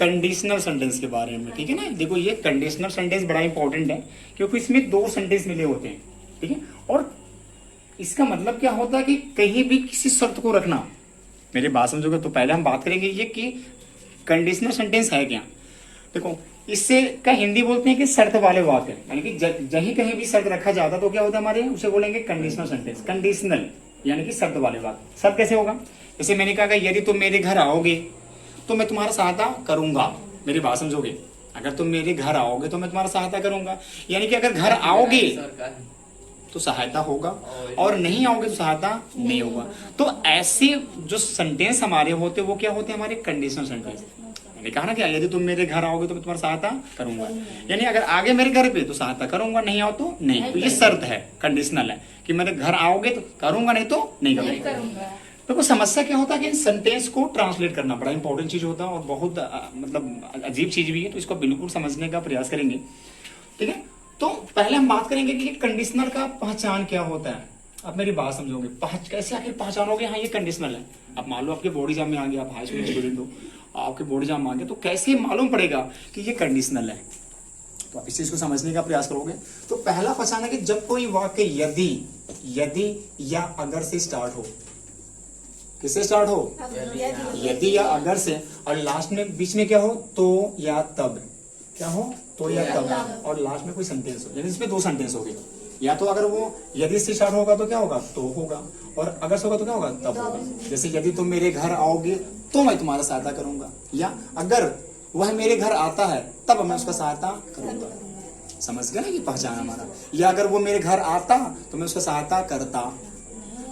Conditional sentence के बारे में, ठीक है ना। देखो ये कंडीशनल सेंटेंस बड़ा इंपॉर्टेंट है क्योंकि इसमें दो सेंटेंस मिले होते हैं, ठीक है। और इसका मतलब क्या होता है कि कहीं भी किसी शर्त को रखना, मेरी बात समझोगे। तो पहले हम बात करेंगे ये कि कंडीशनल सेंटेंस है क्या। देखो इससे का हिंदी बोलते हैं कि शर्त वाले वाक्य, यानी कि जहीं कहीं भी शर्त रखा जाता तो क्या होता है हमारे, उसे बोलेंगे कंडीशनल सेंटेंस। कंडीशनल यानी कि शर्त वाले वाक्य। शर्त कैसे होगा, जैसे मैंने कहा कि यदि तुम मेरे घर आओगे तो मैं तुम्हारा सहायता करूंगा। मेरी बात समझोगे, अगर तुम मेरे घर आओगे तो मैं तुम्हारा सहायता करूंगा, यानी कि अगर घर आओगे तो सहायता होगा और नहीं आओगे तो सहायता नहीं होगा। तो ऐसे जो सेंटेंस हमारे होते वो क्या होते हैं, हमारे कंडीशनल सेंटेंस। मैंने कहा ना कि यदि तुम मेरे घर आओगे तो मैं तुम्हारी सहायता करूंगा, यानी अगर आगे मेरे घर पे तो सहायता करूंगा, नहीं आओ तो नहीं। तो ये शर्त है, कंडीशनल है कि मेरे घर आओगे तो करूंगा, नहीं तो नहीं करूंगा। तो समस्या क्या होता है कि इन सेंटेंस को ट्रांसलेट करना बड़ा इंपॉर्टेंट चीज होता है और बहुत मतलब अजीब चीज भी है। तो इसको बिल्कुल समझने का प्रयास करेंगे, ठीक है। तो पहले हम बात करेंगे कि कंडीशनल का पहचान क्या होता है। अब मेरी बात समझोगे, कैसे आखिर पहचानोगे हाँ ये कंडीशनल है। अब मान लो आपके बोर्ड एग्जाम में आ गया, आप हाई स्कूल स्टूडेंट हो, आपके बोर्ड एग्जाम में आ गया, तो कैसे मालूम पड़ेगा कि ये कंडीशनल है। तो आप इस चीज को समझने का प्रयास करोगे। तो पहला पहचान है कि जब कोई वाक्य यदि या अगर से स्टार्ट हो, किससे स्टार्ट हो, यदि या अगर से, और लास्ट में बीच में क्या हो, तो या तब, क्या हो, तो या तब, और लास्ट में कोई सेंटेंस हो, यानी इसमें दो सेंटेंस हो गए। या तो अगर वो यदि से स्टार्ट होगा तो क्या होगा, तो होगा, और अगर से होगा तो क्या होगा, तब होगा। जैसे यदि तुम मेरे घर आओगे तो मैं तुम्हारा सहायता करूंगा, या अगर वह मेरे घर आता है तब मैं उसका सहायता करूंगा। समझ गया ना ये पहचान हमारा। या अगर वो मेरे घर आता तो मैं उसका सहायता करता।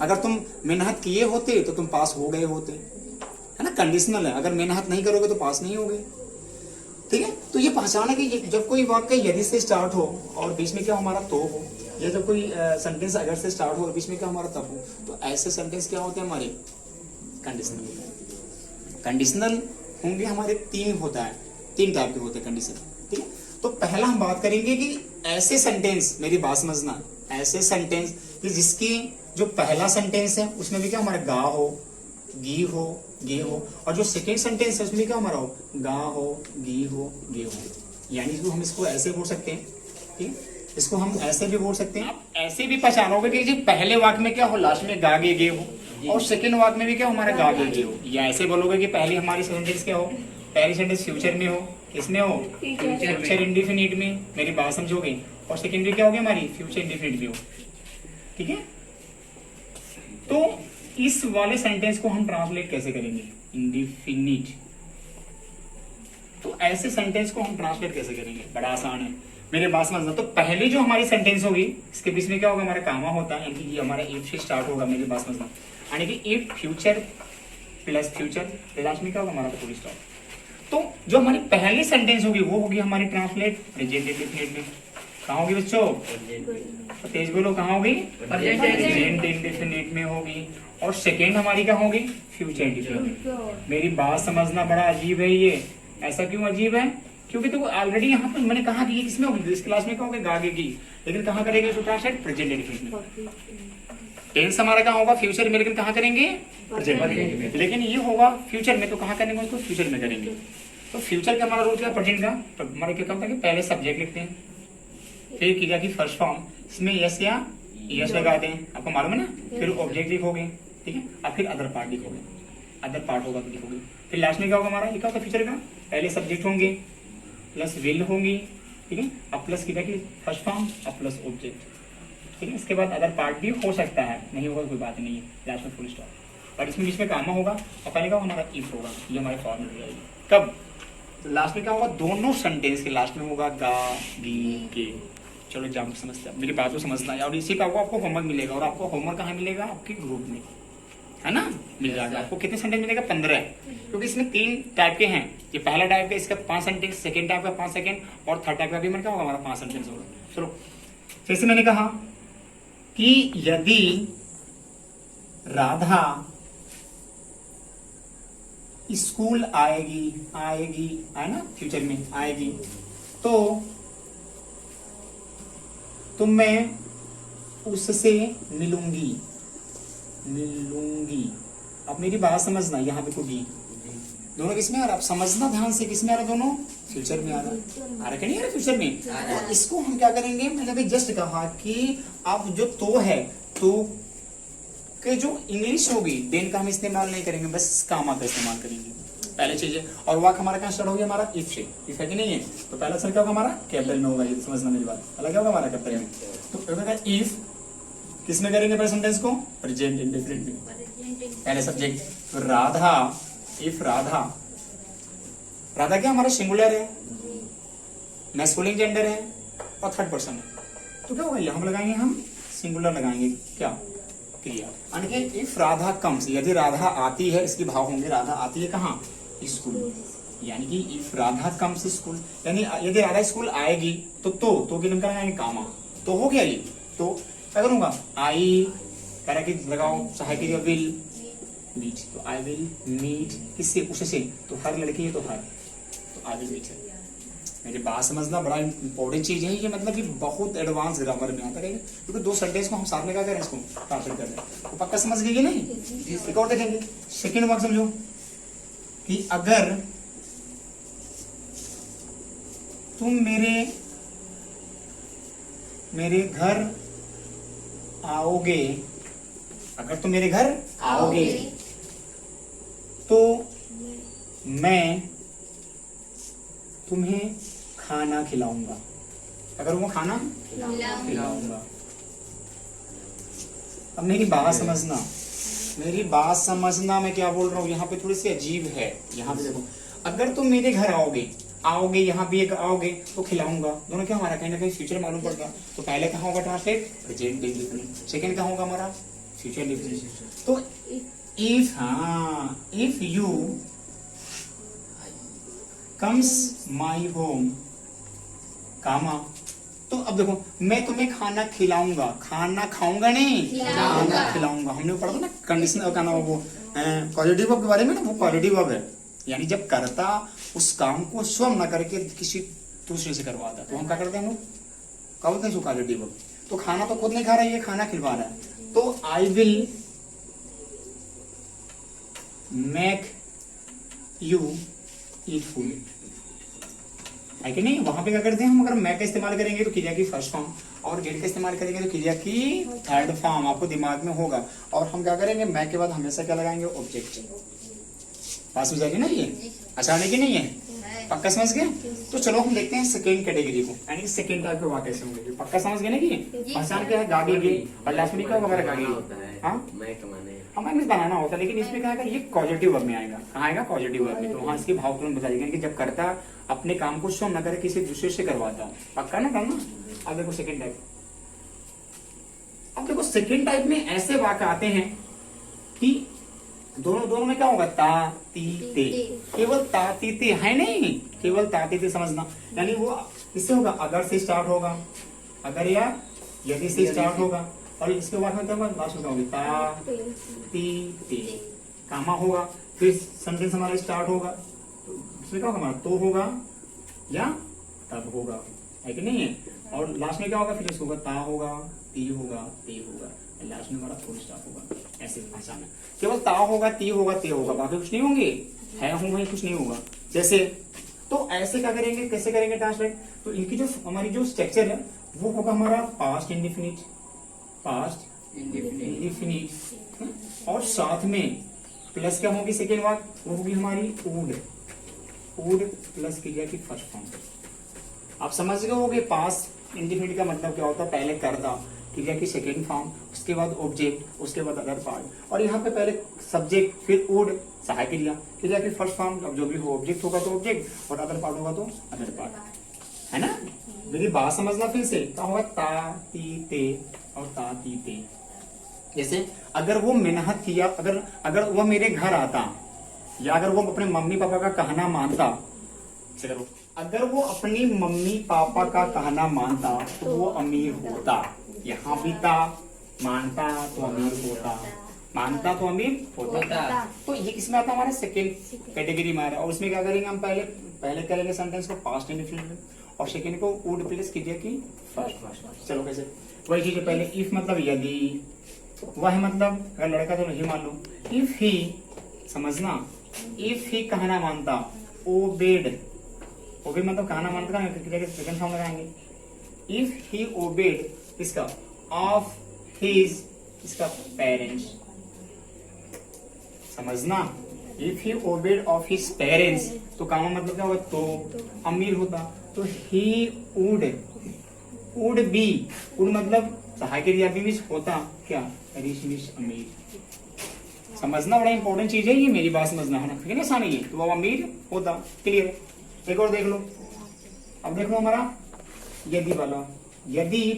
अगर तुम मेहनत किए होते तो तुम पास हो गए होते, है ना। कंडीशनल है, अगर मेहनत नहीं करोगे तो पास नहीं होगे, ठीक है। तो ये पहचान है कि जब कोई वाक्य यदि से स्टार्ट हो और बीच में क्या हमारा तो हो, या जब कोई सेंटेंस अगर से स्टार्ट हो और बीच में क्या हमारा तब हो, तो ऐसे सेंटेंस क्या होते हैं हमारे, कंडीशनल। कंडीशनल होंगे हमारे तीन होता है, तीन टाइप के होते हैं कंडीशन, ठीक है। तो पहला हम बात करेंगे कि ऐसे सेंटेंस, मेरी बात समझना, ऐसे सेंटेंस जिसकी जो पहला सेंटेंस है उसमें भी क्या हमारा गा हो, गी हो, गे हो, और जो सेकेंड सेंटेंस है उसमें क्या हमारा हो, गा हो, गी हो, गे हो। यानी हम इसको ऐसे बोल सकते हैं, ठीक है। इसको हम ऐसे भी बोल सकते हैं। आप ऐसे भी पहचानोगे कि जी पहले वाक्य में क्या हो, लास्ट में गा गे गे हो, और सेकेंड वाक्य में भी क्या हमारा गा गे गे हो। या ऐसे बोलोगे कि पहली हमारी सेंटेंस क्या हो, पहली सेंटेंस फ्यूचर में हो, किसमें हो, फ्यूचर इंडिफिनिट में, मेरी बात समझोगे, और सेकेंड भी क्या होगी हमारी, फ्यूचर इंडिफिनिट में हो, ठीक है। तो इस वाले सेंटेंस को हम ट्रांसलेट कैसे करेंगे, इंडिफिनिट। तो ऐसे सेंटेंस को हम ट्रांसलेट कैसे करेंगे, बड़ा आसान है, मेरे बात समझना। तो पहली जो हमारी सेंटेंस होगी इसके बीच में क्या होगा, हमारा कामा होता है, यानी कि ये हमारा इफ से स्टार्ट होगा, मेरी बात समझना, यानी कि if future plus future, last में क्या होगा हमारा फुल स्टॉप। तो जो हमारी पहली सेंटेंस होगी वो होगी हमारी ट्रांसलेट प्रेजेंट इंडेफिनिट में। कहाँ होगी बच्चों, तेज बोलो, कहाँ होगी, प्रेजेंट इंडेफिनिट में होगी। और सेकेंड हमारी क्या होगी, फ्यूचर इंडेफिनिट। मेरी बात समझना, बड़ा अजीब है ये। ऐसा क्यों अजीब है, क्योंकि तो ऑलरेडी यहाँ पर मैंने कहा कि ये किसमें होगी, इस क्लास में क्या होगी, गागेगी, लेकिन कहाँ करेंगे इसको ट्रांसलेट, प्रेजेंट इंडेफिनिट में। टेंस हमारा कहाँ होगा, फ्यूचर में, लेकिन कहाँ करेंगे, प्रेजेंट में। लेकिन ये होगा फ्यूचर में, तो कहाँ करेंगे उसको, फ्यूचर में करेंगे। तो फ्यूचर का हमारा रूल क्या, प्रेजेंट का, तो हमारा क्या होता है कि पहले सब्जेक्ट लिखते हैं, फिर क्रिया की फर्स्ट फॉर्म, इसमें यस या यस लगा दें, आपको मालूम है ना। फिर ऑब्जेक्ट लिखोगे, ठीक है, और फिर अदर पार्ट लिखोगे, अदर पार्ट होगा तो लिखोगे। फिर लास्ट में क्या होगा हमारा, ये क्या होगा फ्यूचर का, पहले सब्जेक्ट होंगे प्लस विल होंगी, ठीक है, अब प्लस क्रिया की फर्स्ट फॉर्म, अब प्लस ऑब्जेक्ट, ठीक है। इसके बाद अदर पार्ट भी हो सकता है, नहीं होगा कोई बात नहीं है, लास्ट में फुल स्टॉप। और इसमें बीच में कामा होगा और पहले का हमारा इफ होगा, ये हमारे फॉर्म में जाएगी। कब, तो लास्ट में क्या होगा, दोनों सेंटेंस के लास्ट में होगा गा गी के। चलो एग्जाम को समझते हैं, मेरी बात को समझना है। और इसी का आपको होमवर्क मिलेगा, और आपको होमवर्क कहाँ मिलेगा, आपके ग्रुप में, है ना, मिल जाएगा आपको। कितने सेंटेंस मिलेगा, 15, क्योंकि इसमें 3 टाइप के हैं। ये पहला टाइप का, इसका 5 सेंटेंस, सेकंड टाइप का 5 सेकंड, और थर्ड टाइप का भी मतलब क्या होगा हमारा 5 सेंटेंस होगा। चलो, जैसे मैंने कहा कि यदि राधा स्कूल आएगी, आएगी है ना, फ्यूचर में आएगी, तो मैं उससे मिलूंगी। अब मेरी बात समझना, यहाँ पे को डी, दोनों किसमें आ रहा है? आप समझना ध्यान से, किसमें आ रहा है? दोनों फ्यूचर में आ रहा है कि नहीं आ रहा फ्यूचर में? तो इसको हम क्या करेंगे, मैंने अभी जस्ट कहा कि आप जो तो है तो के जो इंग्लिश होगी देन का हम इस्तेमाल नहीं करेंगे, बस कामा का इस्तेमाल करेंगे, पहले चीज है। और वाक हमारा कहाँ स्टार्ट हो गया? हमारा इफ से, इफ है कि नहीं है? तो पहला सर क्या होगा हमारा? कैपिटल में होगा, ये समझना मेरी बात। पहला क्या होगा हमारा? कैपिटल में। तो इफ किसमें करेंगे पहले सेंटेंस को? प्रेजेंट इंडेफिनिट में, पहले सब्जेक्ट। तो राधा, इफ राधा, राधा क्या हमारा सिंगुलर है, मैस्कुलिन जेंडर है और थर्ड पर्सन है, तो क्या होगा? यहाँ हम लगाएंगे, हम सिंगुलर लगाएंगे, क्या? क्रिया। यानी कि इफ राधा कम्स, यदि राधा आती है, इसके भाव होंगे राधा आती है कहाँ? स्कूल। यानी कि इफ राधा कम्स स्कूल, यानी यदि राधा स्कूल आएगी तो की लंका लगाएंगे कामा, तो हो गया ये। तो क्या करूंगा? आई करा कि लगाओ सहायक क्रिया विल मीट, तो आई विल मीट किससे? उससे। तो हर लड़की है तो हर, तो आई विल मीट है। मेरी बात समझना बड़ा इंपॉर्टेंट चीज है ये, मतलब कि बहुत एडवांस ग्रामर में आता है, क्योंकि दो सेंटेंस को हम साथ में क्या करें, इसको ट्रांसलेट कर रहे हैं। तो पक्का समझ गए नहीं? एक और देखेंगे, सेकेंड वर्ड समझो कि अगर तुम मेरे घर आओगे, अगर तुम मेरे घर आओगे तो मैं तुम्हें खाना खिलाऊंगा। अगर वो खाना खिलाऊंगा। अब मेरी बात समझना, मेरी बात समझना, मैं क्या बोल रहा हूँ यहाँ पे थोड़ी सी अजीब है। यहाँ पे देखो, अगर तुम मेरे घर आओगे यहाँ भी एक आओगे तो खिलाऊंगा, दोनों क्या हमारा कहीं ना कहीं फ्यूचर मालूम पड़ता। तो पहले कहाँ होगा ट्रांसलेट? Present indefinite. सेकंड कहाँ होगा हमारा? Future indefinite. तो if you comes my home comma, तो अब देखो मैं तुम्हें खाना खिलाऊंगा, खाना खाऊंगा नहीं, खाना खिलाऊंगा। हमने पढ़ा था ना कंडीशनल का नाम, वो पॉजिटिव वर्ब के बारे में ना, वो पॉजिटिव वर्ब है, यानी जब कर्ता उस काम को स्वयं न करके किसी दूसरे से करवाता, तो हम क्या करते हैं? हम लोग क्या बोलते हैं? Positive verb. तो खाना तो खुद नहीं खा रहा है, ये खाना खिलवा रहा है। तो I will make you eat food, है कि नहीं? वहां पे क्या करते हैं हम? अगर मैं का इस्तेमाल करेंगे तो क्रिया की फर्स्ट फॉर्म, और गेट का इस्तेमाल करेंगे तो क्रिया की थर्ड फॉर्म, आपको दिमाग में होगा। और हम क्या करेंगे? मैं के बाद हमेशा क्या लगाएंगे? ऑब्जेक्ट। पास हो जाएगी ना ये? आसान है कि नहीं है? पक्का समझ गए? तो चलो हम देखते हैं सेकेंड कैटेगरी को, यानी सेकेंड टाइप के वाक्य कैसे होंगे। पक्का समझ गए ना कि पहचान क्या है? गागेगे, और लास्ट में क्या होगा? गागेगे। हाँ, हमें बनाना होता है, लेकिन इसमें क्या आएगा? ये पॉजिटिव वर्ब में आएगा। कहाँ आएगा? पॉजिटिव वर्ब में। तो वहाँ इसके भाव तुरंत बताइएगा कि जब करता अपने काम को स्वयं न करे, किसी दूसरे से करवाता हूँ। पक्का ना करना? अब देखो सेकेंड टाइप, अब देखो सेकेंड टाइप में ऐसे वाक्य आते हैं कि दोनों में क्या होगा? ता ती ते, केवल ता ती ते है नहीं, केवल ता ती ते समझना। यानी वो इससे होगा, अगर से स्टार्ट होगा, अगर या यदि से स्टार्ट होगा, और इसके बाद में क्या होगा? लास्ट में क्या होगी? ता ती ते, कामा होगा, फिर सेंटेंस हमारा स्टार्ट होगा, तो उसमें क्या होगा हमारा? तो होगा या तब होगा, है कि नहीं है? और लास्ट में क्या होगा? फिर इसको होगा ता होगा, ती होगा, ते होगा, लास्ट में हमारा फुल स्टॉप होगा। ऐसे भाषा में केवल ता होगा, ती होगा, ते होगा, बाकी कुछ नहीं होंगे, है हूं वही कुछ नहीं होगा। जैसे तो ऐसे क्या करेंगे? कैसे करेंगे ट्रांसलेट? तो इनकी जो हमारी जो स्ट्रक्चर है वो होगा हमारा पास्ट इंडेफिनिट, पास्ट इंडेफिनिट, और साथ में प्लस क्या होगी? सेकेंड वर्ड वो होगी हमारी वुड, वुड प्लस क्रिया की फर्स्ट फॉर्म। आप समझ गए होगे पास्ट इंडेफिनिट का मतलब क्या होता है? पहले करता, क्रिया की सेकेंड फॉर्म, उसके बाद ऑब्जेक्ट, उसके बाद अदर पार्ट, और यहाँ पे पहले सब्जेक्ट, फिर वुड सहायक क्रिया, क्रिया की फर्स्ट फॉर्म। अब जो भी हो, ऑब्जेक्ट होगा तो ऑब्जेक्ट, और अदर पार्ट होगा तो अदर पार्ट, है ना? मेरी बात समझना फिर से, क्या होगा? ता ती ते और ता ती ते। जैसे अगर वो मेहनत किया, अगर वो मेरे घर आता, या अगर वो अपने मम्मी पापा का कहना मानता, चलो अगर वो अपनी मम्मी पापा का कहना मानता तो वो अमीर होता। यहाँ भी था, मानता तो अमीर होता, मानता तो अमीर होता। तो ये किसमें आता है? हमारा सेकेंड कैटेगरी में आ रहा है। और उसमें क्या करेंगे हम? पहले करेंगे सेंटेंस को पास्ट इंडेफिनिट, और सेकेंड को वुड प्लस क्रिया की फर्स्ट। चलो कैसे? वही चीज है, पहले इफ मतलब यदि, वह मतलब अगर लड़का तो नहीं मान लो, इफ ही समझना, इफ ही कहना मानता, ओबेड, ओबेड मतलब कहना मानता का सेकंड फॉर्म लगाएंगे। इफ ही ओबेड इसका ऑफ हिज इसका पेरेंट्स, समझना। If he obeyed of his parents तो कामा मतलब क्या होगा, तो अमीर होता। तो ही वुड बी, वुड मतलब सहायक क्रिया भी होता क्या, रिच अमीर। समझना बड़ा इंपॉर्टेंट चीज है ये, मेरी बात समझना है ना, ठीक है ना, आसानी है। तो वो अमीर होता, क्लियर। एक और देख लो, अब देख लो हमारा यदि वाला। यदि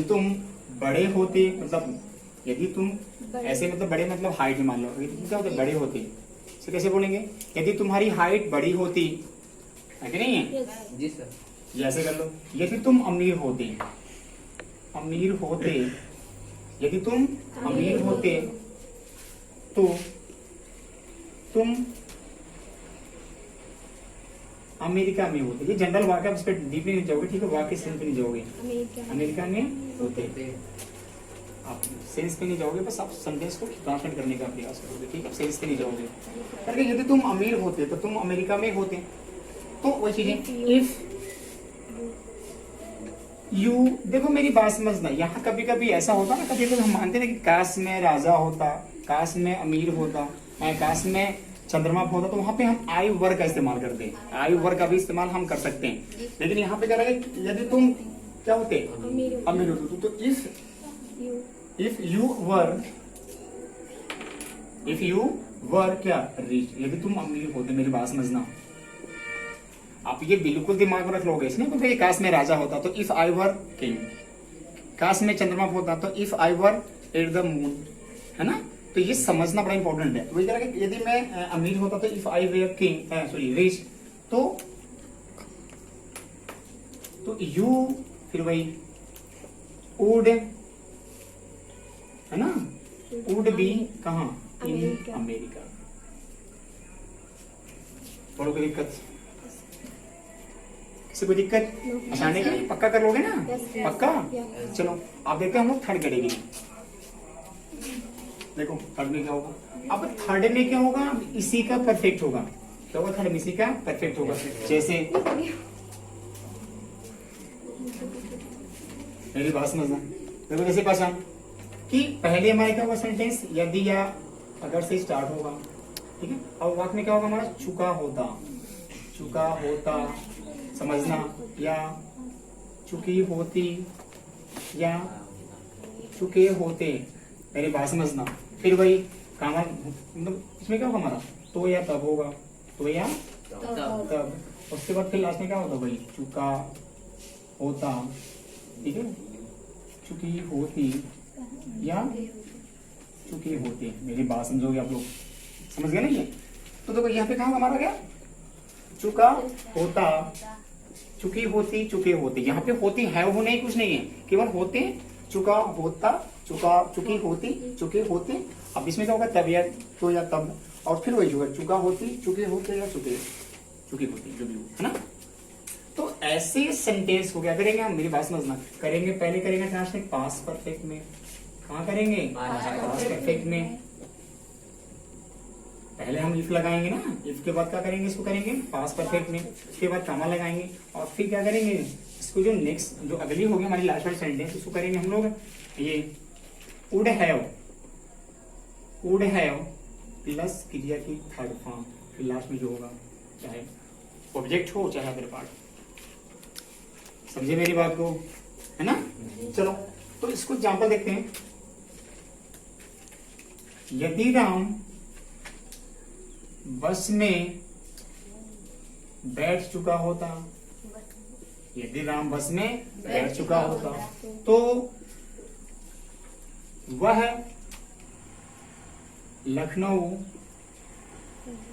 तुम बड़े होते, मतलब यदि तुम ऐसे मतलब बड़े मतलब हाइट में मान लो, क्या होता है बड़े होते, इसे कैसे बोलेंगे, यदि तुम्हारी हाइट बड़ी होती है कि नहीं है, जी सर। ये ऐसे कर लो। यदि तुम अमीर होते, यदि तुम अमीर होते तो तुम अमेरिका में होते। ये जनरल वाक्य, इस पर डीप नहीं जाओगे, ठीक है, वाक्य सेंस पे नहीं जाओगे, अमेरिका में होते। आप सेंस पे नहीं जाओगे, बस आप सेंटेंस को ट्रांसलेट करने का प्रयास करोगे, ठीक है, सेंस पे नहीं जाओगे। करके यदि तुम अमीर होते तो तुम अमेरिका में होते, तो वही चीजें। इफ यू, देखो मेरी बात समझना, यहाँ कभी कभी ऐसा होता ना, कभी कभी हम मानते ना कि काश में राजा होता, काश में अमीर होता, काश में चंद्रमा होता, तो वहां पे हम आई वर्ग का इस्तेमाल करते हैं, आई वर्ग का भी इस्तेमाल हम कर सकते हैं। लेकिन यहाँ पे क्या रहेगा, यदि तुम क्या होते, अमीर होते, तो इफ यू वर क्या, रिच, यदि तुम अमीर होते, मेरी बात समझना, आप ये बिल्कुल दिमाग में रख लोगे, इसलिए क्योंकि काश में राजा होता तो इफ आई वर किंग, काश में चंद्रमा होता तो if I were at the moon, है ना। तो ये समझना बड़ा इंपॉर्टेंट है। वही तरह कि यदि मैं अमीर होता तो if I were king, sorry rich, तो यू, फिर वही वुड, है ना, वुड बी कहाँ, इन अमेरिका। थोड़ा कोई दिक्कत, कोई दिक्कत, आसानी का पक्का कर लोगे ना, पक्का। चलो आप देखते हैं हम लोग थर्ड कैटेगरी। देखो थर्ड में क्या होगा, अब थर्ड में क्या होगा, इसी का परफेक्ट होगा, क्या होगा, थर्ड में इसी का परफेक्ट होगा। जैसे मेरी बात समझना, देखो जैसे पहचान कि पहले हमारे क्या होगा, सेंटेंस यदि या अगर से स्टार्ट होगा, ठीक है। और वाक्य में क्या होगा हमारा, चुका होता, समझना, या चुकी होती, या चुके होते, मेरी बात समझना। फिर वही कामा, मतलब इसमें क्या होगा हमारा, तो या तब होगा, तो या तब। उसके बाद फिर लास्ट में क्या होता, वही चुका होता, ठीक है, चुकी होती या चुके होते, मेरी बात समझोगे आप लोग, समझ गए ना ये। तो देखो यहाँ पे कहा हमारा क्या, चुका होता, चुकी होती, चुके होते। यहाँ पे होती है वो नहीं, कुछ नहीं है, केवल होते, चुका होता, चुकी होती, चुके होते। अब इसमें क्या होगा, तब या तो या तब, और फिर वही होगा, चुका होती, चुके होते या चुकी होती, जो भी हो, है ना। तो ऐसे सेंटेंस को क्या करेंगे हम, मेरी बात समझना, करेंगे पहले करेंगे ट्रांसलेट पास्ट परफेक्ट में। कहाँ करेंगे, पास्ट परफेक्ट में। पहले हम इफ लगाएंगे ना, इफ के बाद क्या करेंगे, इसको करेंगे पास्ट परफेक्ट में, उसके बाद कामा लगाएंगे, और फिर क्या करेंगे, इसको जो नेक्स्ट जो अगली होगी हमारी लास्ट वाली सेंटेंस, उसको करेंगे हम लोग ये वुड हैव प्लस क्रिया की थर्ड फॉर्म, फिर लास्ट में जो होगा, चाहे ऑब्जेक्ट हो चाहे अदर पार्ट। समझे मेरी बात को, है ना। चलो तो इसको एग्जांपल देखते हैं। यदि राम बस में बैठ चुका होता, यदि राम बस में बैठ चुका होता तो वह लखनऊ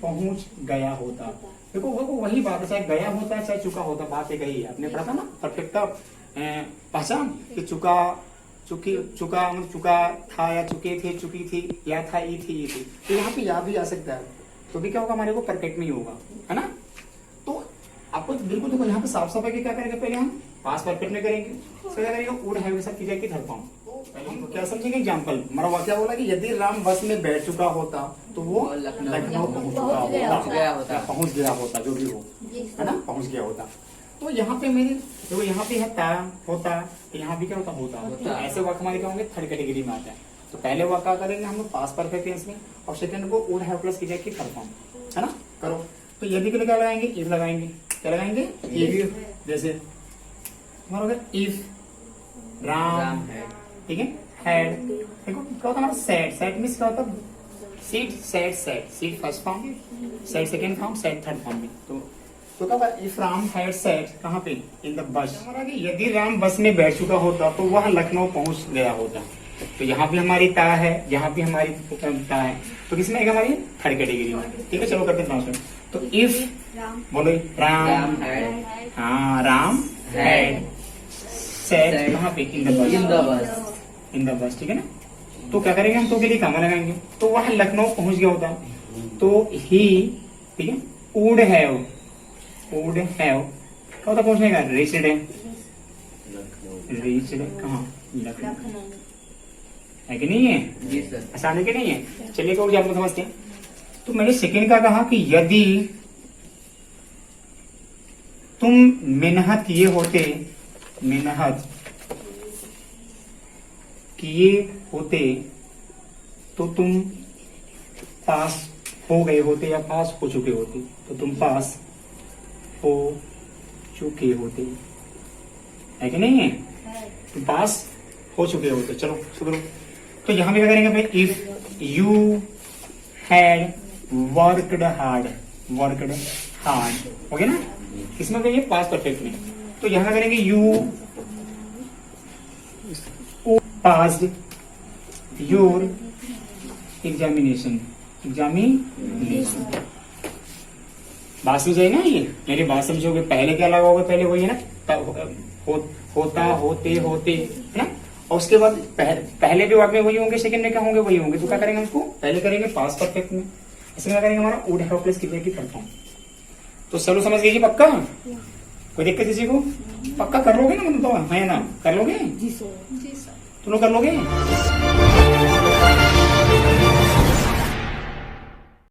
पहुंच गया होता। देखो वो वही बात है, चाहे गया होता चाहे चुका होता, बात एक ही है। आपने पढ़ा था ना परफेक्ट का पहचान कि चुका मतलब चुका था या चुके थे, चुकी थी, या था, ई थी। तो यहाँ पे या भी आ सकता है, तो भी क्या होगा हमारे को परफेक्ट में ही होगा, है ना। तो आपको बिल्कुल देखो यहाँ पे साफ साफ है कि क्या करेंगे, पहले हम पास्ट परफेक्ट में करेंगे, क्या करेंगे, वुड हैव के साथ क्रिया की थर्ड फॉर्म, पहले हमको क्या समझेंगे एग्जाम्पल, हमारा वाक्य बोला कि यदि राम बस में बैठ चुका होता तो वो लखनऊ पहुंच गया होता, जो भी हो, है ना, पहुंच गया होता। तो यहाँ पे मेरे देखो, यहाँ पे है ता होता, तो यहाँ भी क्या होता। तो ऐसे वाक्य हमारे क्या होंगे, थर्ड कैटेगरी में आता है। तो पहले वाक्य करेंगे हम लोग पास्ट परफेक्ट टेंस में, और सेकंड को वुड हैव प्लस की जाएगी थर्ड फॉर्म, है ना। करो, तो यदि के लिए क्या लगाएंगे, इफ लगाएंगे। क्या लगाएंगे, इफ। जैसे हमारा हो गया इफ राम, ठीक है, हैड। देखो क्या होता है हमारा सेड, सेड मींस क्या होता है, seat, said, said, seat first form, said second form, said third form में। तो क्या होगा, इफ राम हैड सेड, कहाँ पे, इन द बस। हमारा कि यदि राम बस में बैठ चुका होता तो वह लखनऊ पहुंच गया होता। तो यहाँ भी हमारी ता है, यहाँ भी हमारी ता है, तो किसमें आएगा, हमारी थर्ड कैटेगरी में। ठीक है, चलो करते हैं ट्रांसलेट। तो इफ बोलो, राम, हाँ, राम हैड सेड, कहाँ पे, in the bus, in the bus, ठीक है ना। तो क्या करेंगे हम, तो के लिए कामा लगाएंगे, तो वह लखनऊ पहुंच गया होता। तो ही, ठीक है, वुड हैव क्या होता पहुंचने का, रीच्ड है, रीच्ड कहाँ, लखनऊ, है कि नहीं है, जी सर, आसान है कि नहीं है। चलिए को आपको समझते हैं। तो मैंने सेकंड का कहा कि यदि तुम मेहनत किए होते, मेहनत किए होते तो तुम पास हो गए होते या पास हो चुके होते, तो तुम पास हो चुके होते, है कि नहीं है, तुम पास हो चुके होते। चलो शुरू। तो यहां भी क्या करेंगे भाई, if you had worked hard, worked hard, हो गया ना, किसमें करेंगे, पास परफेक्ट में। तो यहां करेंगे you passed your examination, examination, बात समझ आई ना, ये मेरी बात समझोगे। पहले क्या लगा होगा, पहले वही है ना, होता, होते, है ना, और उसके बाद पहले भी वाक्य में वही होंगे, सेकंड में क्या होंगे, वही होंगे। तो क्या करेंगे उसको, पहले करेंगे पास्ट परफेक्ट में, इसमें क्या करेंगे, हमारा वुड हैव प्लस की परफॉर्म। तो चलो समझ लीजिए, पक्का, कोई दिक्कत किसी को, पक्का कर लोगे ना, तो है ना, कर लोगे, जी सर, तुम लोग कर लोगे।